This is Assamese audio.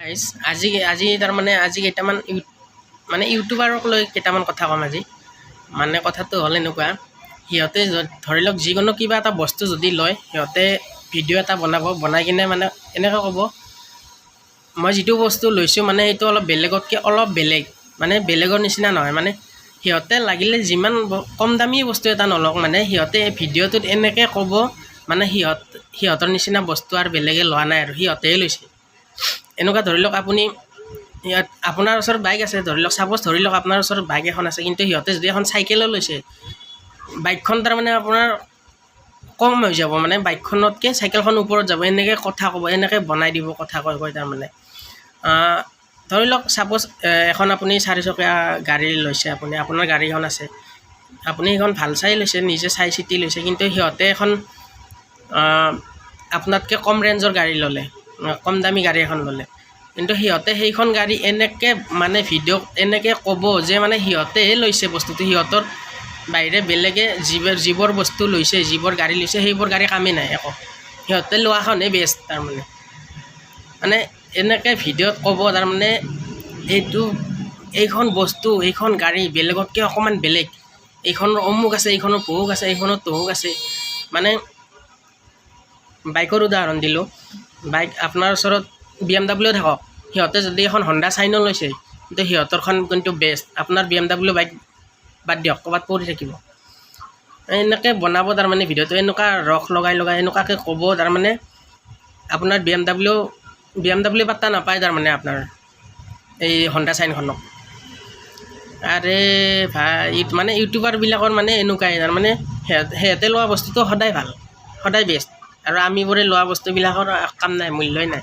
গাইজ আজি তাৰমানে আজি কেইটামান মানে ইউটিউবাৰক লৈ কেইটামান কথা ক'ম আজি। মানে কথাটো হ'ল এনেকুৱা, সিহঁতে ধৰি লওক যিকোনো কিবা এটা বস্তু যদি লয়, সিহঁতে ভিডিঅ' এটা বনাই কিনে মানে এনেকৈ ক'ব, মই যিটো বস্তু লৈছোঁ মানে এইটো অলপ বেলেগতকৈ অলপ বেলেগ, মানে বেলেগৰ নিচিনা নহয়। মানে সিহঁতে লাগিলে যিমান কম দামী বস্তু এটা নলওক, মানে সিহঁতে ভিডিঅ'টোত এনেকৈ ক'ব, মানে সিহঁতৰ নিচিনা বস্তু আৰু বেলেগে লোৱা নাই আৰু সিহঁতেহে লৈছে। এনেকুৱা ধৰি লওক আপুনি আপোনাৰ ওচৰত বাইক আছে, ধৰি লওক ধৰি লওক আপোনাৰ ওচৰত বাইক এখন আছে, কিন্তু সিহঁতে যদি এখন চাইকেলো লৈছে, বাইকখন তাৰমানে আপোনাৰ কম হৈ যাব, মানে বাইকখনতকৈ চাইকেলখন ওপৰত যাব, এনেকৈ কথা ক'ব, এনেকৈ বনাই দিব কথা কয় তাৰমানে। ধৰি লওক এখন আপুনি 4 চকীয়া গাড়ী লৈছে, আপোনাৰ গাড়ীখন আছে, আপুনি সেইখন ভাল চাই লৈছে, নিজে চাই চিতি লৈছে, কিন্তু সিহঁতে এখন আপোনাতকৈ কম ৰেঞ্জৰ গাড়ী ল'লে, কম দামী গাড়ী এখন ল'লে, কিন্তু সিহঁতে সেইখন গাড়ী এনেকৈ মানে ভিডিঅ'ত এনেকৈ ক'ব যে মানে সিহঁতেহে লৈছে বস্তুটো, সিহঁতৰ বাহিৰে বেলেগে যিবোৰ বস্তু লৈছে, যিবোৰ গাড়ী লৈছে, সেইবোৰ গাড়ী কামেই নাই একো, সিহঁতে লোৱাখনহে বেষ্ট তাৰমানে। মানে এনেকৈ ভিডিঅ'ত ক'ব তাৰমানে এইখন বস্তু, এইখন গাড়ী বেলেগতকৈ অকণমান বেলেগ, এইখনৰ অমুক আছে, এইখনৰ ভহুক আছে, এইখনৰ তহুক আছে। মানে বাইকৰ উদাহৰণ দিলোঁ, বাইক আপোনাৰ ওচৰত BMW থাকক, সিহঁতে যদি এখন হণ্ডা চাইনো লৈছে, কিন্তু সিহঁতৰখন কিন্তু বেষ্ট, আপোনাৰ BMW বাইক বাদ দিয়ক, ক'ৰবাত পৰি থাকিব। এনেকৈ বনাব তাৰমানে ভিডিঅ'টো, এনেকুৱা ৰস লগাই এনেকুৱাকৈ ক'ব তাৰমানে আপোনাৰ BMW পাত্তা নাপায় তাৰমানে আপোনাৰ এই হণ্ডা চাইনখনক। আৰে ভাই, মানে ইউটিউবাৰবিলাকৰ মানে এনেকুৱাই তাৰমানে, সিহঁতে লোৱা বস্তুটো সদায় ভাল, সদায় বেষ্ট, আৰু আমিবোৰে লোৱা বস্তুবিলাকৰ কাম নাই, মূল্যই নাই।